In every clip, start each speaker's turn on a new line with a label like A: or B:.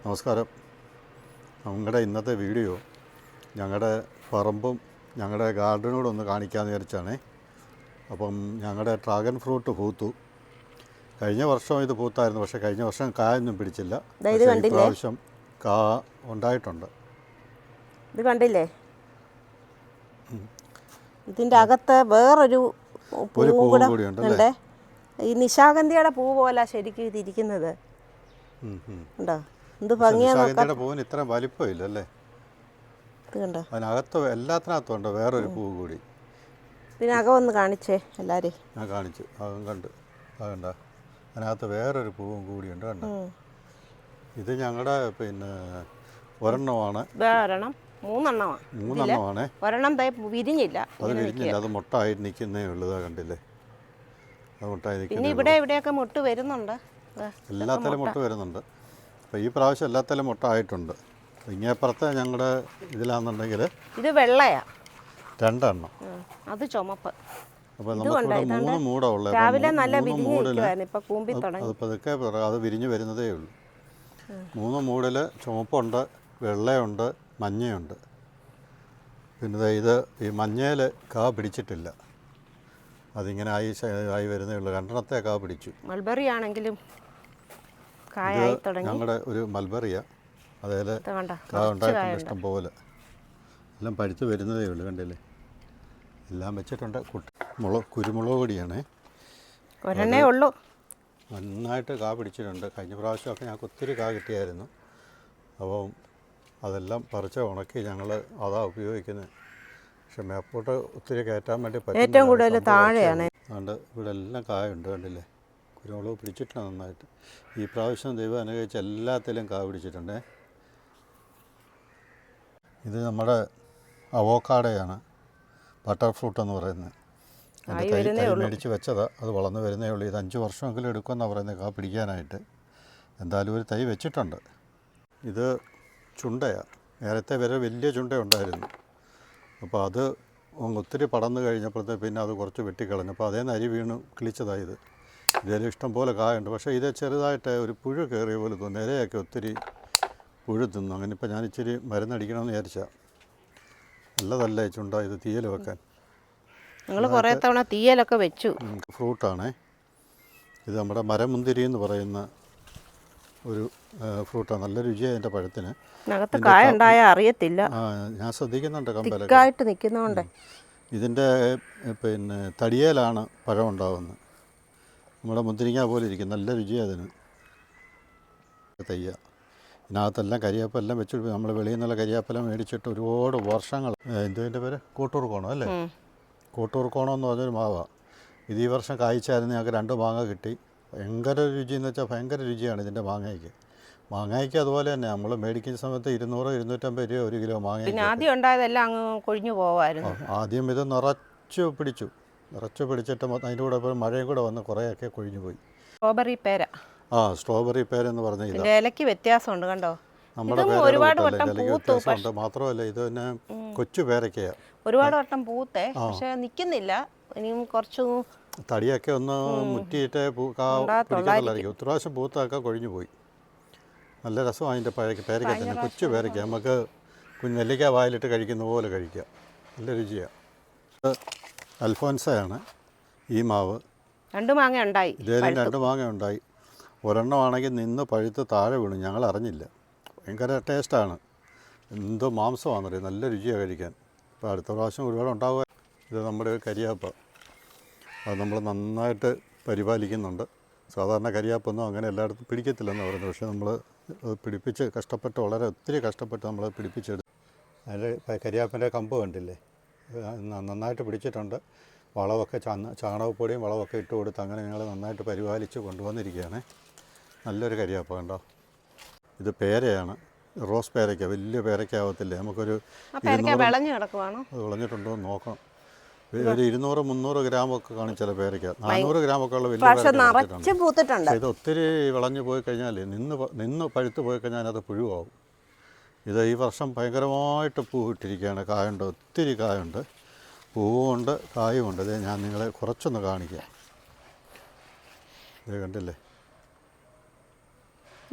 A: നമസ്കാരം. ഞങ്ങളുടെ ഇന്നത്തെ വീഡിയോ ഞങ്ങളുടെ പറമ്പും ഞങ്ങളുടെ ഗാർഡനോട് ഒന്ന് കാണിക്കാമെന്ന് വിചാരിച്ചാണ്. അപ്പം ഞങ്ങളുടെ ഡ്രാഗൺ ഫ്രൂട്ട് പൂത്തു. കഴിഞ്ഞ വർഷം ഇത് പൂത്തായിരുന്നു, പക്ഷേ കഴിഞ്ഞ വർഷം കായൊന്നും പിടിച്ചില്ല. ഇപ്രാവശ്യം കാ ഉണ്ടായിട്ടുണ്ട്.
B: ഇത് കണ്ടില്ലേ? ഇതിൻ്റെ അകത്ത് വേറൊരു
A: പൂവും കൂടി ഉണ്ടല്ലേ?
B: ഈ നിശാഗന്ധിയുടെ പൂ പോലെ ശരിക്കും ഇതിരിക്കുന്നത് ഉണ്ടോ? എന്ത് ഭംഗിയാ!
A: പൂവിന് ഇത്ര വലിപ്പമില്ല അല്ലേ?
B: ഇത് കണ്ടോ?
A: അതിനകത്ത് എല്ലാത്തിനകത്തും ഉണ്ട് വേറൊരു പൂ കൂടി.
B: ഇതിനകം ഒന്ന് കാണിച്ചേ എല്ലാവരും.
A: ഞാൻ കാണിച്ചു, അതും കണ്ട്. അതുണ്ട, അതിനകത്ത് വേറൊരു പൂവും കൂടിയുണ്ട്. കണ്ട, ഇത് ഞങ്ങളുടെ ഒരെണ്ണമാണ്. മൂന്നെണ്ണമാണ്.
B: ഒരെണ്ണം വിരിഞ്ഞില്ല.
A: അത് വിരിഞ്ഞില്ല, അത് മുട്ടായി നിൽക്കുന്നേ ഉള്ളൂ. കണ്ടില്ലേ? അത് മുട്ടായി നിൽക്കുന്നത്.
B: ഇവിടെയൊക്കെ മുട്ട് വരുന്നുണ്ട്,
A: എല്ലാത്തിലും മുട്ട വരുന്നുണ്ട്. അപ്പോൾ ഈ പ്രാവശ്യം എല്ലാത്തിലും മുട്ട ആയിട്ടുണ്ട്. ഇങ്ങേപ്പുറത്തെ ഞങ്ങളുടെ ഇതിലാണെന്നുണ്ടെങ്കിൽ ഇത്
B: വെള്ളയാ,
A: രണ്ടെണ്ണം.
B: അത് ചുമപ്പ്.
A: അപ്പോൾ നമുക്കിവിടെ 3 മൂടാണ് ഉള്ളത്. അത് പതുക്കെ അത് വിരിഞ്ഞ് വരുന്നതേ ഉള്ളൂ. 3 മൂടിൽ ചുമപ്പുണ്ട്, വെള്ളയുണ്ട്, മഞ്ഞയുണ്ട്. പിന്നെ ഇത് ഈ മഞ്ഞയിൽ കാ പിടിച്ചിട്ടില്ല, അതിങ്ങനെ ആയി വരുന്നേ ഉള്ളൂ. 2 കാ പിടിച്ചു.
B: മൾബറി ആണെങ്കിലും
A: ഞങ്ങളുടെ ഒരു മൽബറിയാണ്. അതേൽ കാ ഉണ്ടായിട്ടുണ്ട് ഇഷ്ടം പോലെ. എല്ലാം പഴുത്ത് വരുന്നതേ ഉള്ളൂ. കണ്ടില്ലേ? എല്ലാം വെച്ചിട്ടുണ്ട്. കുരുമുളക് പൊടിയാണേ,
B: ഒരെണ്ണേ ഉള്ളൂ.
A: നന്നായിട്ട് കാ പിടിച്ചിട്ടുണ്ട്. കഴിഞ്ഞ പ്രാവശ്യമൊക്കെ ഞങ്ങൾക്ക് ഒത്തിരി കാ കിട്ടിയായിരുന്നു. അപ്പോൾ അതെല്ലാം പറിച്ച് ഉണക്കി ഞങ്ങൾ അതാ ഉപയോഗിക്കുന്നത്. പക്ഷെ മേപ്പോട്ട് ഒത്തിരി കയറ്റാൻ വേണ്ടി പറ്റും.
B: ഏറ്റവും കൂടുതൽ താഴെയാണ്.
A: അതുകൊണ്ട് ഇവിടെ എല്ലാം കായുണ്ട്. കണ്ടില്ലേ? കുരുമുളക് പിടിച്ചിട്ടുണ്ട് നന്നായിട്ട്. ഈ പ്രാവശ്യം ദൈവം അനുഗ്രഹിച്ച് എല്ലാത്തിലും കാ പിടിച്ചിട്ടുണ്ട്. ഇത് നമ്മുടെ അവോക്കാഡോയാണ്, ബട്ടർ ഫ്രൂട്ട് എന്ന് പറയുന്നത്. എൻ്റെ തൈ മേടിച്ച് വെച്ചതാണ്, അത് വളർന്നു വരുന്നേ ഉള്ളൂ. ഇത് 5 വർഷമെങ്കിലും എടുക്കുമെന്നാണ് പറയുന്നത് കാ പിടിക്കാനായിട്ട്. എന്തായാലും ഒരു തൈ വെച്ചിട്ടുണ്ട്. ഇത് ചുണ്ടയാണ്. നേരത്തെ വരെ വലിയ ചുണ്ട ഉണ്ടായിരുന്നു. അപ്പോൾ അത് ഒത്തിരി പടർന്നു കഴിഞ്ഞപ്പോഴത്തേക്ക് പിന്നെ അത് കുറച്ച് വെട്ടിക്കളഞ്ഞു. അപ്പോൾ അതേ അരി വീണ് കിളിച്ചതായത്. ഇതിൽ ഇഷ്ടം പോലെ കായുണ്ട്. പക്ഷേ ഇത് ചെറുതായിട്ട് ഒരു പുഴു കയറിയ പോലെ തോന്നുന്നു. ഇലയൊക്കെ ഒത്തിരി പുഴു തിന്നു. അങ്ങനെ ഇപ്പോൾ ഞാൻ ഇച്ചിരി മരുന്നടിക്കണമെന്ന് വിചാരിച്ചാൽ. നല്ലതല്ലേ ചുണ്ട ഇത് തീയൽ വെക്കാൻ?
B: ഞങ്ങൾ കുറേ തവണ തീയലൊക്കെ വെച്ചു.
A: ഫ്രൂട്ടാണേ ഇത്. നമ്മുടെ മരമുന്തിരി എന്ന് പറയുന്ന ഒരു ഫ്രൂട്ടാണ്. നല്ല രുചിയാണ് അതിൻ്റെ പഴത്തിന്.
B: കായ ഉണ്ടായാൽ അറിയത്തില്ല.
A: ഞാൻ ശ്രദ്ധിക്കുന്നുണ്ട്.
B: കമ്പലായിട്ട് നിൽക്കുന്നതുകൊണ്ട്
A: ഇതിൻ്റെ തടിയേലാണ് പഴം ഉണ്ടാകുന്നത്. നമ്മുടെ മുന്തിരിങ്ങ പോലെ ഇരിക്കും. നല്ല രുചിയാണ് അതിന്. തയ്യ ഇതിനകത്തെല്ലാം കരിയാപ്പെല്ലാം വെച്ചിട്ട് നമ്മൾ വെളിയിൽ നിന്നുള്ള കരിയാപ്പെല്ലാം മേടിച്ചിട്ട് ഒരുപാട് വർഷങ്ങൾ. ഇതിൻ്റെ പേര് കൂട്ടൂർക്കോണം അല്ലേ? കൂട്ടൂർക്കോണം എന്ന് പറഞ്ഞൊരു മാവാണ്. ഇത് ഈ വർഷം കായ്ച്ചായിരുന്നു. ഞങ്ങൾക്ക് 2 മാങ്ങ കിട്ടി. ഭയങ്കര രുചിയെന്ന് വെച്ചാൽ ഭയങ്കര രുചിയാണ് ഇതിൻ്റെ മാങ്ങയ്ക്ക്. മാങ്ങയ്ക്ക് അതുപോലെ തന്നെ നമ്മൾ മേടിക്കുന്ന സമയത്ത് 200-250 രൂപ 1 കിലോ മാങ്ങ.
B: ആദ്യം ഉണ്ടായതെല്ലാം അങ്ങ് കൊഴിഞ്ഞു പോവായിരുന്നു.
A: ആദ്യം ഇത് നിറച്ച് പിടിച്ചിട്ട് അതിൻ്റെ കൂടെ മഴയും കൂടെ വന്ന് കുറേയൊക്കെ കൊഴിഞ്ഞു പോയി.
B: സ്ട്രോബെറി പേര.
A: സ്ട്രോബെറി പേര എന്ന് പറഞ്ഞ
B: ഇലയ്ക്ക് വ്യത്യാസമുണ്ട് കണ്ടോ?
A: നമ്മുടെ വ്യത്യാസമുണ്ട്. മാത്രമല്ല ഇത് തന്നെ കൊച്ചു പേരക്കയാണ്.
B: ഒരുപാട് വട്ടം പൂത്തേ, പക്ഷെ നിൽക്കുന്നില്ല. ഇനിയും കുറച്ചു
A: തടിയൊക്കെ ഒന്ന് മുറ്റിയിട്ട് പിടിക്കുന്നുള്ളായിരിക്കും. പ്രാവശ്യം പൂത്തൊക്കെ കൊഴിഞ്ഞു പോയി. നല്ല രസമാണ് അതിൻ്റെ പേരയ്ക്ക തന്നെ. കൊച്ചു പേരയ്ക്ക നമുക്ക് നെല്ലിക്ക വായിലിട്ട് കഴിക്കുന്ന പോലെ കഴിക്കുക. നല്ല രുചിയാണ്. അൽഫോൻസയാണ് ഈ മാവ്.
B: 2 മാങ്ങ ഉണ്ടായി.
A: ഇതേലും 2 മാങ്ങ ഉണ്ടായി. ഒരെണ്ണമാണെങ്കിൽ നിന്ന് പഴുത്ത് താഴെ വീണു. ഞങ്ങൾ അറിഞ്ഞില്ല. ഭയങ്കര ടേസ്റ്റാണ്. എന്തോ മാംസമാണെന്നറിയാം. നല്ല രുചിയാണ് കഴിക്കാൻ. അപ്പോൾ അടുത്ത പ്രാവശ്യം ഒരുപാട് ഉണ്ടാവുക. ഇത് നമ്മുടെ കരിയാപ്പ. അത് നമ്മൾ നന്നായിട്ട് പരിപാലിക്കുന്നുണ്ട്. സാധാരണ കരിയാപ്പൊന്നും അങ്ങനെ എല്ലായിടത്തും പിടിക്കത്തില്ലെന്ന് പറയുന്നത്. പക്ഷേ നമ്മൾ പിടിപ്പിച്ച് വളരെ ഒത്തിരി കഷ്ടപ്പെട്ട് നമ്മൾ പിടിപ്പിച്ചെടുത്തു. അതിൻ്റെ കരിയാപ്പിൻ്റെ കമ്പ് കണ്ടില്ലേ? നന്നായിട്ട് പിടിച്ചിട്ടുണ്ട്. വളമൊക്കെ ചാണകപ്പൊടിയും വളമൊക്കെ ഇട്ട് കൊടുത്ത് അങ്ങനെ ഞങ്ങൾ നന്നായിട്ട് പരിപാലിച്ച് കൊണ്ടുവന്നിരിക്കുകയാണ്. നല്ലൊരു കരിയാപ്പ കണ്ടോ? ഇത് പേരയാണ്, റോസ് പേരയ്ക്ക. വലിയ പേരയ്ക്കാവത്തില്ലേ? നമുക്കൊരു അത് വിളഞ്ഞിട്ടുണ്ടോ എന്ന് നോക്കണം. ഒരു 200-300 ഗ്രാമൊക്കെ കാണും ചില പേരയ്ക്ക. 400 ഗ്രാമൊക്കെ ഉള്ള വലിയ പേരയ്ക്ക. ഇത് ഒത്തിരി വിളഞ്ഞു പോയി കഴിഞ്ഞാൽ നിന്ന് പഴുത്ത് പോയി കഴിഞ്ഞാൽ അതിനകത്ത് പുഴുവാകും. ഇത് ഈ വർഷം ഭയങ്കരമായിട്ട് പൂ ഇട്ടിരിക്കുകയാണ്. കായുണ്ട്, ഒത്തിരി കായുണ്ട്. പൂവുമുണ്ട്, കായുമുണ്ട്. ഇത് ഞാൻ നിങ്ങളെ കുറച്ചൊന്ന് കാണിക്കാം. ഇത് കണ്ടില്ലേ?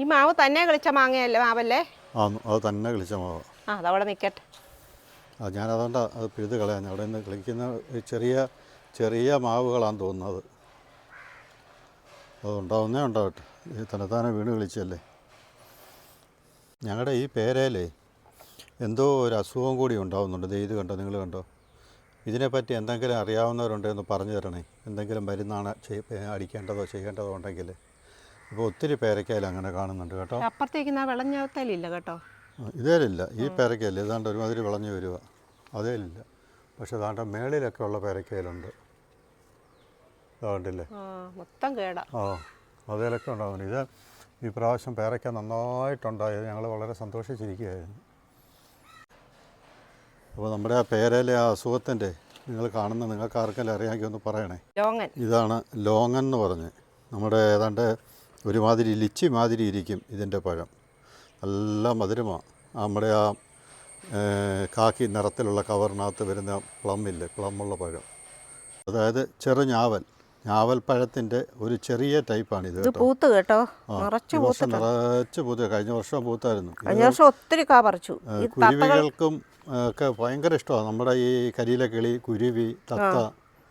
B: ഈ മാവ് തന്നെ കളിച്ച മാങ്ങയല്ലേ മാവല്ലേ?
A: ആന്നു, അത് തന്നെ കിളിച്ച മാവ്.
B: ആ അതവിടെ നിൽക്കട്ടെ.
A: ഞാനതുകൊണ്ട് അത് പിഴുത് കളയാൻ അവിടെ നിന്ന് കളിക്കുന്ന ചെറിയ ചെറിയ മാവുകളാണെന്ന് തോന്നുന്നത്. അതുണ്ടാവുന്നേ ഉണ്ടാവട്ടെ, ഈ തന്നെത്താനെ വീണ് കളിച്ചല്ലേ. ഞങ്ങളുടെ ഈ പേരയിലേ എന്തോ ഒരു അസുഖം കൂടി ഉണ്ടാവുന്നുണ്ട്. ഇത് കണ്ടോ, നിങ്ങൾ കണ്ടോ? ഇതിനെപ്പറ്റി എന്തെങ്കിലും അറിയാവുന്നവരുണ്ടെന്ന് പറഞ്ഞു തരണേ. എന്തെങ്കിലും മരുന്നാണ് അടിക്കേണ്ടതോ ചെയ്യേണ്ടതോ ഉണ്ടെങ്കിൽ. ഇപ്പോൾ ഒത്തിരി പേരയ്ക്കയിൽ അങ്ങനെ കാണുന്നുണ്ട് കേട്ടോ.
B: അപ്പുറത്തേക്ക് വെള്ളഞ്ഞത്തലില്ല കേട്ടോ.
A: ഇതേലില്ല, ഈ പേരയ്ക്കയില്ല. ഇതാണ്ട് ഒരുമാതിരി വിളഞ്ഞു വരിക, അതേലില്ല. പക്ഷെ അതാണ്ട് മേളിലൊക്കെ ഉള്ള പേരയ്ക്കയിലുണ്ട്. അതുകൊണ്ടില്ലേ
B: മൊത്തം കേടാ.
A: അതേലൊക്കെ ഉണ്ടാകുന്നു. ഇത് ഈ പ്രാവശ്യം പേരയ്ക്ക നന്നായിട്ടുണ്ടായത്, ഞങ്ങൾ വളരെ സന്തോഷിച്ചിരിക്കുകയായിരുന്നു. അപ്പോൾ നമ്മുടെ ആ പേരയിലെ ആ അസുഖത്തിൻ്റെ നിങ്ങൾ കാണുന്ന നിങ്ങൾക്ക് ആർക്കെങ്കിലും അറിയാമെങ്കിൽ ഒന്ന് പറയണേ.
B: ലോങ്ങൻ.
A: ഇതാണ് ലോങ്ങൻ എന്ന് പറഞ്ഞ്. നമ്മുടെ ഏതാണ്ട് ഒരുമാതിരി ലിച്ചി മാതിരി ഇരിക്കും ഇതിൻ്റെ പഴം. നല്ല മധുരമാണ്. നമ്മുടെ ആ കാക്കി നിറത്തിലുള്ള കവറിനകത്ത് വരുന്ന പ്ലമ്മില്ലേ, പ്ലമ്മുള്ള പഴം. അതായത് ഞാവൽ പഴത്തിൻ്റെ ഒരു ചെറിയ ടൈപ്പാണ് ഇത്.
B: പൂത്ത് കേട്ടോ,
A: നിറച്ച് പൂത്ത്. കഴിഞ്ഞ വർഷം പൂത്തായിരുന്നു.
B: ഒത്തിരി കാ പറിച്ചു.
A: കുരുവികൾക്കും ഒക്കെ ഭയങ്കര ഇഷ്ടമാണ്. നമ്മുടെ ഈ കരിയിലെ കിളി, കുരുവി, തത്ത,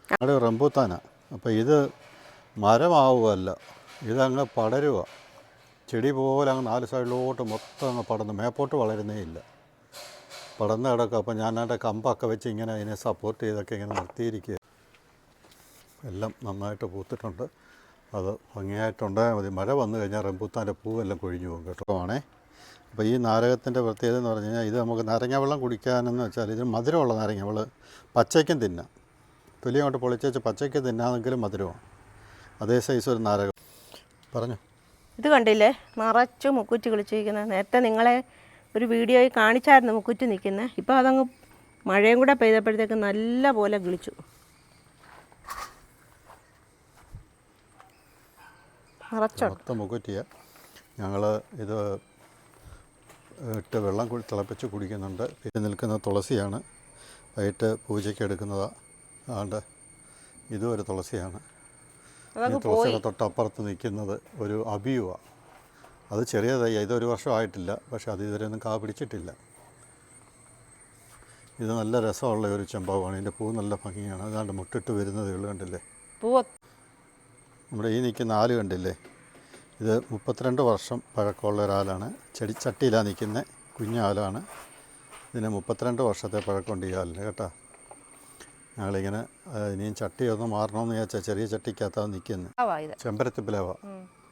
A: നമ്മുടെ റംബൂത്താനാണ്. അപ്പോൾ ഇത് മരമാവുകയല്ല, ഇതങ്ങ് പടരുക. ചെടി പോലെ അങ്ങ് 4 സൈഡിലോട്ട് മൊത്തം അങ്ങ് പടർന്ന് മേപ്പോട്ട് വളരുന്നേ ഇല്ല, പടർന്ന് കിടക്കുക. അപ്പോൾ ഞാൻ അതിൻ്റെ കമ്പൊക്കെ വെച്ച് ഇങ്ങനെ അതിനെ സപ്പോർട്ട് ചെയ്തൊക്കെ ഇങ്ങനെ നിർത്തിയിരിക്കുക. എല്ലാം നന്നായിട്ട് പൂത്തിട്ടുണ്ട്. അത് ഭംഗിയായിട്ടുണ്ടായാൽ മതി. മഴ വന്നു കഴിഞ്ഞാൽ റംബൂത്താൻ്റെ പൂവെല്ലാം കൊഴിഞ്ഞു പോകും കേട്ടോ. ആണേ. അപ്പോൾ ഈ നാരകത്തിൻ്റെ പ്രത്യേകത എന്ന് പറഞ്ഞു കഴിഞ്ഞാൽ ഇത് നമുക്ക് നാരങ്ങ വെള്ളം കുടിക്കാനെന്ന് വെച്ചാൽ ഇത് മധുരമുള്ള നാരങ്ങ വെള്ളം പച്ചയ്ക്കും തിന്നാം. തൊലി അങ്ങോട്ട് പൊളിച്ച് പച്ചയ്ക്ക് തിന്നാമെങ്കിലും മധുരമാണ്. അതേ സൈസ് ഒരു നാരകം. പറഞ്ഞു.
B: ഇത് കണ്ടില്ലേ, നിറച്ച് മുക്കുറ്റി കളിച്ചിരിക്കുന്നത്. നേരത്തെ നിങ്ങളെ ഒരു വീഡിയോയിൽ കാണിച്ചായിരുന്നു മുക്കുറ്റി നിൽക്കുന്നത്. ഇപ്പോൾ അതങ്ങ് മഴയും കൂടെ പെയ്തപ്പോഴത്തേക്ക് നല്ല പോലെ കിളിച്ചു.
A: മൊത്തം മുക്കുറ്റിയാണ്. ഞങ്ങൾ ഇത് ഇട്ട് വെള്ളം തിളപ്പിച്ച് കുടിക്കുന്നുണ്ട്. പിന്നെ നിൽക്കുന്ന തുളസിയാണ്, വൈകിട്ട് പൂജയ്ക്ക് എടുക്കുന്നതാണ്. അതുകൊണ്ട് ഇതും ഒരു തുളസിയാണ്. ഈ തുളസിയുടെ തൊട്ടപ്പുറത്ത് നിൽക്കുന്നത് ഒരു അബിയുവാണ്. അത് ചെറിയ തൈ, ഇതൊരു വർഷമായിട്ടില്ല, പക്ഷെ അത് ഇതുവരെയൊന്നും കാ പിടിച്ചിട്ടില്ല. ഇത് നല്ല രസമുള്ള ഒരു ചെമ്പാവാണ്. ഇതിൻ്റെ പൂ നല്ല ഭംഗിയാണ്. അതാണ്ട് മുട്ടിട്ട് വരുന്നതേ ഉള്ളൂ. കണ്ടില്ലേ നമ്മുടെ ഈ നിൽക്കുന്ന ആല് കണ്ടില്ലേ, ഇത് 32 വർഷം പഴക്കമുള്ള ഒരാളാണ്. ചട്ടിയിലാണ് നിൽക്കുന്നത്, കുഞ്ഞാലാണ്. ഇതിന് 32 വർഷത്തെ പഴക്കമുണ്ട് ഈ ആലിന് കേട്ടോ. ഞങ്ങളിങ്ങനെ ഇനിയും ചട്ടി ഒന്ന് മാറണമെന്ന് വിചാരിച്ചാൽ ചെറിയ ചട്ടിക്കകത്താണ് നിൽക്കുന്നത്. ചെമ്പരത്തി പ്ലാവ,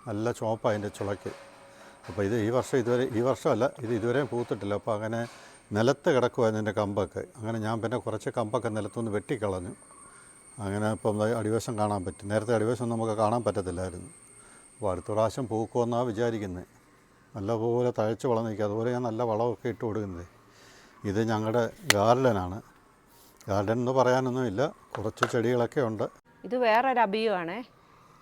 A: നല്ല ചുവപ്പാണ് അതിൻ്റെ ചുളയ്ക്ക്. അപ്പോൾ ഇത് ഈ വർഷമല്ല, ഇത് ഇതുവരെയും പൂത്തിട്ടില്ല. അപ്പോൾ അങ്ങനെ നിലത്ത് കിടക്കുമായിരുന്നു എൻ്റെ കമ്പൊക്കെ. അങ്ങനെ ഞാൻ പിന്നെ കുറച്ച് കമ്പൊക്കെ നിലത്തുനിന്ന് വെട്ടിക്കളഞ്ഞു. അങ്ങനെ ഇപ്പം അടിവശം കാണാൻ പറ്റും. നേരത്തെ അടിവശം നമുക്ക് കാണാൻ പറ്റത്തില്ലായിരുന്നു. അപ്പോൾ അടുത്ത പ്രാവശ്യം പൂക്കുമെന്നാണ് വിചാരിക്കുന്നത്. നല്ലപോലെ തഴച്ച് വളം നിൽക്കുക. അതുപോലെ ഞാൻ നല്ല വളമൊക്കെ ഇട്ട് കൊടുക്കുന്നത്. ഇത് ഞങ്ങളുടെ ഗാർഡനാണ്. ഗാർഡൻ എന്ന് പറയാനൊന്നുമില്ല, കുറച്ച് ചെടികളൊക്കെ ഉണ്ട്.
B: ഇത് വേറൊരു അബിയുവാണേ.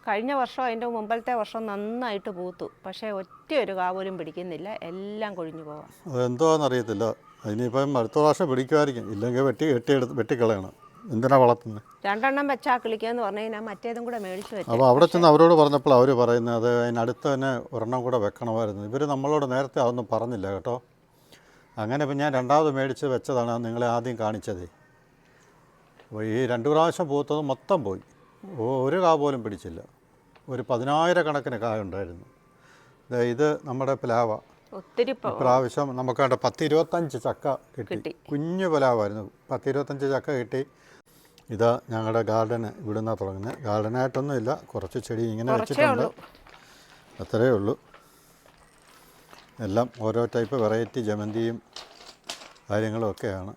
B: കഴിഞ്ഞ വർഷം അതിൻ്റെ മുമ്പലത്തെ വർഷം നന്നായിട്ട് പൂത്തു, പക്ഷേ ഒറ്റയൊരു കാ പോലും പിടിക്കുന്നില്ല, എല്ലാം കൊഴിഞ്ഞു പോകാം.
A: അതെന്തോന്നറിയത്തില്ല. അതിനിപ്പം അടുത്ത പ്രാവശ്യം പിടിക്കുമായിരിക്കും. ഇല്ലെങ്കിൽ വെട്ടിക്കളയണം. എന്തിനാ വളർത്തുന്നത്?
B: 2 എണ്ണം വെച്ചാൽ കിളിക്കാന്ന് പറഞ്ഞു കഴിഞ്ഞാൽ മറ്റേതും കൂടെ മേടിച്ച് വെച്ചു.
A: അപ്പോൾ അവിടെ ചെന്ന് അവരോട് പറഞ്ഞപ്പോൾ അവർ പറയുന്നത് അതിനടുത്ത് തന്നെ ഒരെണ്ണം കൂടെ വെക്കണമായിരുന്നു. ഇവർ നമ്മളോട് നേരത്തെ അതൊന്നും പറഞ്ഞില്ല കേട്ടോ. അങ്ങനെ ഇപ്പം ഞാൻ 2ാമത് മേടിച്ച് വെച്ചതാണ് നിങ്ങളെ ആദ്യം കാണിച്ചത്. അപ്പോൾ ഈ 2 പ്രാവശ്യം പൂത്തത് മൊത്തം പോയി, ഒരു കാ പോലും പിടിച്ചില്ല. ഒരു 10,000 കണക്കിന് കായ ഉണ്ടായിരുന്നു. ഇത് നമ്മുടെ പ്ലാവ.
B: ഒത്തിരി
A: പ്രാവശ്യം നമുക്ക് 10-25 ചക്ക കിട്ടി. കുഞ്ഞു പ്ലാവായിരുന്നു. 10-25 ചക്ക കിട്ടി. ഇതാ ഞങ്ങളുടെ ഗാർഡന് ഇവിടുന്നാണ് തുടങ്ങുന്നത്. ഗാർഡനായിട്ടൊന്നുമില്ല, കുറച്ച് ചെടി ഇങ്ങനെ വെച്ചിട്ടുണ്ട്, അത്രയേ ഉള്ളൂ. എല്ലാം ഓരോ ടൈപ്പ് വെറൈറ്റി ജമന്തിയും കാര്യങ്ങളും ഒക്കെയാണ്.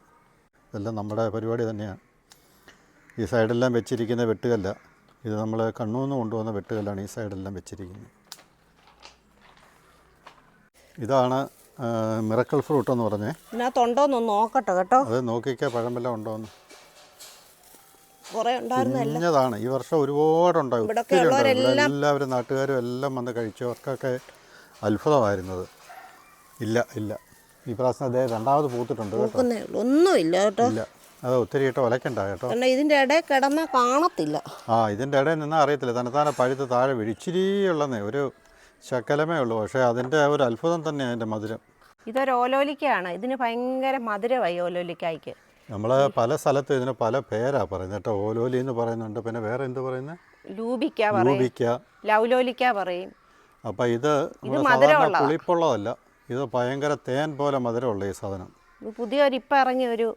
A: ഇതെല്ലാം നമ്മുടെ പരിപാടി തന്നെയാണ്. ഈ സൈഡെല്ലാം വെച്ചിരിക്കുന്ന വെട്ടുകല്ല. ഇത് നമ്മൾ കണ്ണൂർ നിന്ന് കൊണ്ടുവന്ന വെട്ടുകല്ലാണ് ഈ സൈഡെല്ലാം വെച്ചിരിക്കുന്നത്. ഇതാണ് മിറക്കിൾ ഫ്രൂട്ട് എന്ന് പറഞ്ഞേ.
B: ഇതിനകത്തുണ്ടോന്ന് നോക്കട്ടെ കേട്ടോ.
A: അത് നോക്കിക്കാൻ പഴമെല്ലാം ഉണ്ടോന്ന്.
B: കുറേ ഉണ്ടായിരുന്നല്ലോ.
A: കുഞ്ഞതാണ്. ഈ വർഷം ഒരുപാടുണ്ടായി, ഒത്തിരി ഉണ്ടായി. എല്ലാവരും നാട്ടുകാരും എല്ലാം വന്ന് കഴിച്ചവർക്കൊക്കെ അത്ഭുതമായിരുന്നത്. ഇല്ല ഈ പ്രാവശ്യം അതേ 2ാമത് പൂത്തിട്ടുണ്ട് കേട്ടോ.
B: ഒന്നുമില്ല കേട്ടോ.
A: ഇല്ല, അത് ഒത്തിരി ഇട്ട് ഒലക്കണ്ട കേട്ടോ.
B: ഇതിൻ്റെ ഇടയിൽ കിടന്നാൽ കാണത്തില്ല.
A: ഇതിൻ്റെ ഇടയിൽ നിന്നാൽ അറിയത്തില്ല. തന്നെത്താനെ പഴുത്ത് താഴെ വീഴും. ഇച്ചിരി ഉള്ളന്നേ, ഒരു ശകലമേ ഉള്ളൂ, പക്ഷേ അതിൻ്റെ ഒരു അത്ഭുതം തന്നെയാണ് അതിൻ്റെ മധുരം.
B: ഇതൊരു ഓലോലിക്കയാണ്. ഇതിന് ഭയങ്കര മധുരമായി ഓലോലിക്കായ്ക്ക്.
A: നമ്മൾ പല സ്ഥലത്തും ഇതിന് പല പേരാണ് പറയുന്നത് കേട്ടോ. ഓലോലി എന്ന് പറയുന്നുണ്ട്, പിന്നെ വേറെ എന്ത് പറയുന്നത്?
B: ലൂബിക്ക പറയും,
A: ലൂബിക്ക,
B: ലൗലോലിക്ക പറയും.
A: അപ്പം ഇത് സാധാരണ പുളിപ്പുള്ളതല്ല, ഇത് ഭയങ്കര തേൻ പോലെ മധുരമുള്ള ഈ സാധനം.
B: ഇത് പുതിയൊരു ഇപ്പം ഇറങ്ങിയ ഒരു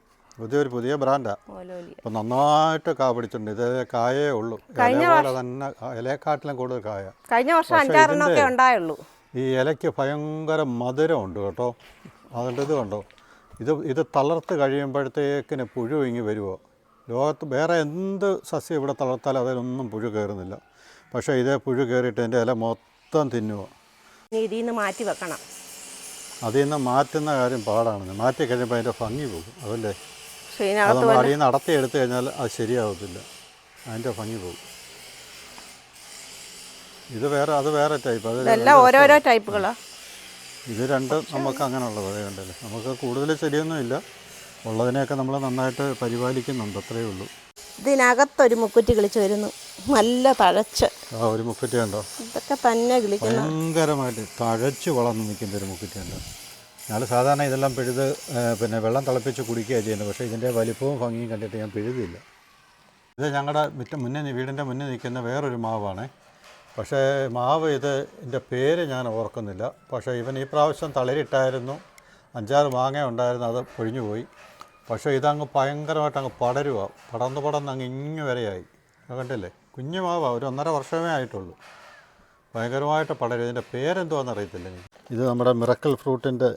A: പുതിയ ബ്രാൻഡാണ്.
B: ഓലോലി.
A: അപ്പം നന്നായിട്ട് കാ പിടിച്ചിട്ടുണ്ട്. ഇത് കായേ ഉള്ളൂ, ഇലപോലെ തന്നെ, ഇലക്കാട്ടിലും കൂടുതൽ കായ.
B: കഴിഞ്ഞ വർഷം 5-6 എണ്ണമൊക്കെ ഉണ്ടായുള്ളൂ.
A: ഈ ഇലയ്ക്ക് ഭയങ്കര മധുരമുണ്ട് കേട്ടോ. അതുകൊണ്ട് ഇത് കണ്ടോ, ഇത് തളർത്ത് കഴിയുമ്പോഴത്തേക്കിന് പുഴു ഇങ്ങി വരുമോ. ലോകത്ത് വേറെ എന്ത് സസ്യം ഇവിടെ തളർത്താലും അതിലൊന്നും പുഴു കയറുന്നില്ല, പക്ഷേ ഇതേ പുഴു കയറിയിട്ട് എൻ്റെ ഇല മൊത്തം തിന്നുക.
B: ഇതിൽ നിന്ന് മാറ്റി വെക്കണം.
A: അതിൽ നിന്ന് മാറ്റുന്ന കാര്യം പാടാണ്. മാറ്റി കഴിയുമ്പോൾ അതിൻ്റെ ഭംഗി പോകും. അതല്ലേ, അത്
B: ഇതിനകത്ത്
A: നമ്മൾ അടിയിൽ നിന്ന് അടത്തി എടുത്തു കഴിഞ്ഞാൽ അത് ശരിയാവത്തില്ല, അതിൻ്റെ ഭംഗി പോകും. അത് വേറെ ടൈപ്പ്.
B: ഇതെല്ലാം ഓരോരോ ടൈപ്പുകളാണ്.
A: ഇത് രണ്ടും നമുക്ക് അങ്ങനെയുള്ളത് കണ്ടല്ലേ. നമുക്ക് കൂടുതൽ ചെടിയൊന്നുമില്ല, ഉള്ളതിനെയൊക്കെ നമ്മൾ നന്നായിട്ട് പരിപാലിക്കുന്നുണ്ട്, അത്രയേ ഉള്ളൂ.
B: ഇതിനകത്തൊരു മുക്കുറ്റി കിളിച്ച് വരുന്നു, നല്ല തഴച്ച്.
A: ഒരു മുക്കുറ്റി ഉണ്ടോ?
B: ഇതൊക്കെ തന്നെ കിളിക്കുന്നു.
A: ഭയങ്കരമായിട്ട് തഴച്ച് വളർന്ന് നിൽക്കുന്ന ഒരു മുക്കുറ്റി ഉണ്ട്. ഞാൻ സാധാരണ ഇതെല്ലാം പിഴുത് പിന്നെ വെള്ളം തിളപ്പിച്ച് കുടിക്കുകയാണ് ചെയ്യുന്നത്, പക്ഷേ ഇതിൻ്റെ വലിപ്പവും ഭംഗിയും കണ്ടിട്ട് ഞാൻ പിഴുതില്ല. ഇത് ഞങ്ങളുടെ വീടിൻ്റെ മുന്നേ നിൽക്കുന്ന വേറൊരു മാവാണ്. പക്ഷേ മാവ് ഇതിൻ്റെ പേര് ഞാൻ ഓർക്കുന്നില്ല. പക്ഷേ ഇവൻ ഈ പ്രാവശ്യം തളിരിട്ടായിരുന്നു, 5-6 മാങ്ങ ഉണ്ടായിരുന്നു, അത് പൊഴിഞ്ഞു പോയി. പക്ഷേ ഇതങ്ങ് ഭയങ്കരമായിട്ട് അങ്ങ് പടരുക, പടർന്ന് അങ്ങ് ഇങ്ങ് വരെയായി. കണ്ടില്ലേ, കുഞ്ഞു മാവാണ്, ഒരു 1.5 വർഷമേ ആയിട്ടുള്ളൂ. ഭയങ്കരമായിട്ട് പടരും. ഇതിൻ്റെ പേരെന്തുവാന്ന് അറിയത്തില്ല എനിക്ക്. ഇത് നമ്മുടെ മിറക്കിൾ ഫ്രൂട്ടിൻ്റെ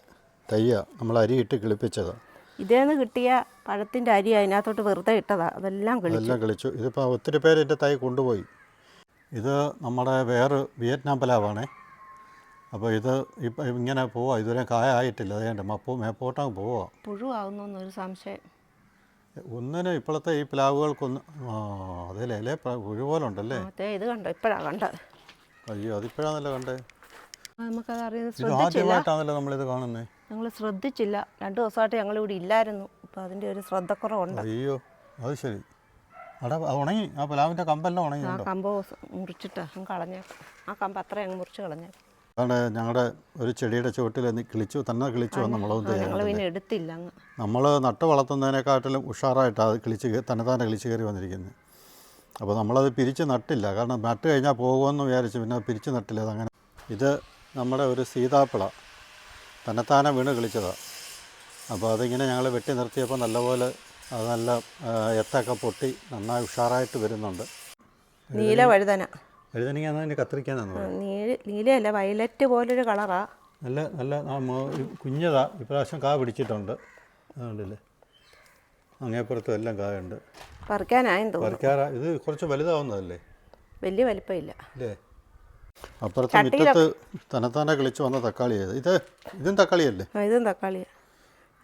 A: തയ്യാണ്, നമ്മൾ അരിയിട്ട് കിളിപ്പിച്ചതാണ്.
B: ഇതേന്ന് കിട്ടിയ പഴത്തിൻ്റെ അരി അതിനകത്തോട്ട് വെറുതെ ഇട്ടതാണ്, അതെല്ലാം
A: കിളിച്ചു. ഇതിപ്പോൾ ഒത്തിരി പേര് എൻ്റെ തൈ കൊണ്ടുപോയി. ഇത് നമ്മുടെ വേറെ വിയറ്റ്നാം പലാവാണേ. അപ്പോൾ ഇത് ഇപ്പം ഇങ്ങനെ പോവാം, ഇതുവരെ കായ ആയിട്ടില്ല, അതേണ്ട മേപ്പോട്ടങ്ങ് പോവാം.
B: പുഴുവാകുന്നൊരു സംശയം.
A: ഒന്നിനും ഇപ്പോഴത്തെ ഈ പ്ലാവുകൾക്കൊന്ന് അതല്ലേ അല്ലേ പുഴു പോലെ ഉണ്ടല്ലേ.
B: ഇത് കണ്ടോ, ഇപ്പോഴാണ് കണ്ടത്.
A: അയ്യോ, അതിപ്പോഴാണല്ലോ കണ്ടേ.
B: നമുക്കത് അറിയുന്നത്
A: ഇത് ആദ്യമായിട്ടാണല്ലോ നമ്മളിത് കാണുന്നത്.
B: ഞങ്ങൾ ശ്രദ്ധിച്ചില്ല, 2 ദിവസമായിട്ട് ഞങ്ങളിവിടെ ഇല്ലായിരുന്നു, അപ്പോൾ അതിൻ്റെ ഒരു ശ്രദ്ധക്കുറവുണ്ട്.
A: അയ്യോ, അത് ശരി. അവിടെ ഉണങ്ങി, ആ പ്ലാവിൻ്റെ കമ്പെല്ലാം ഉണങ്ങി.
B: ആ കമ്പ് മുറിച്ചിട്ട് അങ്ങ് കളഞ്ഞേക്കും, ആ കമ്പ് അത്രയും അങ്ങ് മുറിച്ച് കളഞ്ഞേക്കും.
A: അതാണ് ഞങ്ങളുടെ ഒരു ചെടിയുടെ ചുവട്ടിൽ കിളിച്ചു വന്ന മുളകും തയ്യാറ്.
B: ഞങ്ങൾ പിന്നെ എടുത്തില്ല. അങ്ങ്
A: നമ്മൾ നട്ട് വളർത്തുന്നതിനെക്കാട്ടിലും ഉഷാറായിട്ടാണ് അത് തന്നെത്താനെ കിളിച്ച് കയറി വന്നിരിക്കുന്നത്. അപ്പോൾ നമ്മളത് പിരിച്ച് നട്ടില്ല, കാരണം നട്ട് കഴിഞ്ഞാൽ പോകുമെന്ന് വിചാരിച്ചു, പിന്നെ പിരിച്ച് നട്ടില്ല. അതങ്ങനെ. ഇത് നമ്മുടെ ഒരു സീതാപ്പിള തന്നെത്താനെ വീണ് കിളിച്ചതാണ്. അപ്പോൾ അതിങ്ങനെ ഞങ്ങൾ വെട്ടി നിർത്തിയപ്പോൾ നല്ലപോലെ അത് നല്ല എത്തൊക്കെ പൊട്ടി നന്നായി ഉഷാറായിട്ട് വരുന്നുണ്ട്.
B: നീല
A: വഴുതനങ്ങ അതിന് കത്തിരിക്കാനാണ്.
B: നീലയല്ല, വയലറ്റ് പോലൊരു കളറാണ്.
A: നല്ല കുഞ്ഞതാ, ഇപ്രാവശ്യം കാ പിടിച്ചിട്ടുണ്ട്. അതുകൊണ്ടല്ലേ, അങ്ങേപ്പുറത്തും എല്ലാം കായുണ്ട്. പറിക്കാറാ. ഇത് കുറച്ച് വലുതാവുന്നതല്ലേ,
B: വലിയ വലിപ്പമില്ല
A: അല്ലേ. അപ്പുറത്ത് മുറ്റത്ത് തന്നെത്താനെ കിളിച്ച് വന്ന തക്കാളിയാണ്. ഇതും തക്കാളിയല്ലേ?
B: ഇതും തക്കാളിയാണ്.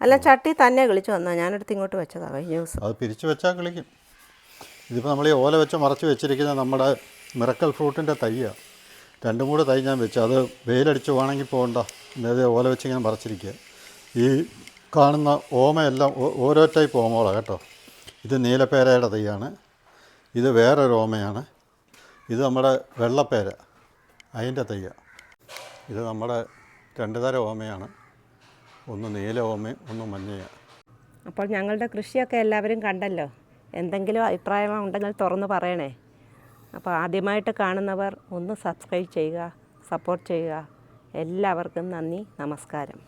B: അല്ല, ചട്ടി തന്നെ കിളിച്ച് വന്നാൽ ഞാനെടുത്ത് ഇങ്ങോട്ട് വെച്ചതാണ് കഴിഞ്ഞ ദിവസം.
A: അത് പിരിച്ച് വെച്ചാൽ കിളിക്കും. ഇതിപ്പോൾ നമ്മൾ ഈ ഓല വെച്ച് മറച്ച് വെച്ചിരിക്കുന്ന നമ്മുടെ മിറക്കൽ ഫ്രൂട്ടിൻ്റെ തൈയാണ്. 2-3 തൈ ഞാൻ വെച്ചു. അത് വെയിലടിച്ച് വേണമെങ്കിൽ പോകണ്ട, അതായത് ഓല വെച്ച് ഇങ്ങനെ മറച്ചിരിക്കുക. ഈ കാണുന്ന ഓമയെല്ലാം ഓരോ ടൈപ്പ് ഓമകളാണ് കേട്ടോ. ഇത് നീലപ്പേരയുടെ തൈയാണ്, ഇത് വേറൊരു ഓമയാണ്, ഇത് നമ്മുടെ വെള്ളപ്പേര അതിൻ്റെ തൈയാണ്. ഇത് നമ്മുടെ 2 തരം ഓമയാണ്, ഒന്ന് നീല ഓമയും ഒന്ന് മഞ്ഞയാണ്.
B: അപ്പോൾ ഞങ്ങളുടെ കൃഷിയൊക്കെ എല്ലാവരും കണ്ടല്ലോ. എന്തെങ്കിലും അഭിപ്രായം ഉണ്ടെങ്കിൽ തുറന്ന് പറയണേ. അപ്പോൾ ആദ്യമായിട്ട് കാണുന്നവർ ഒന്ന് സബ്സ്ക്രൈബ് ചെയ്യുക, സപ്പോർട്ട് ചെയ്യുക. എല്ലാവർക്കും നന്ദി, നമസ്കാരം.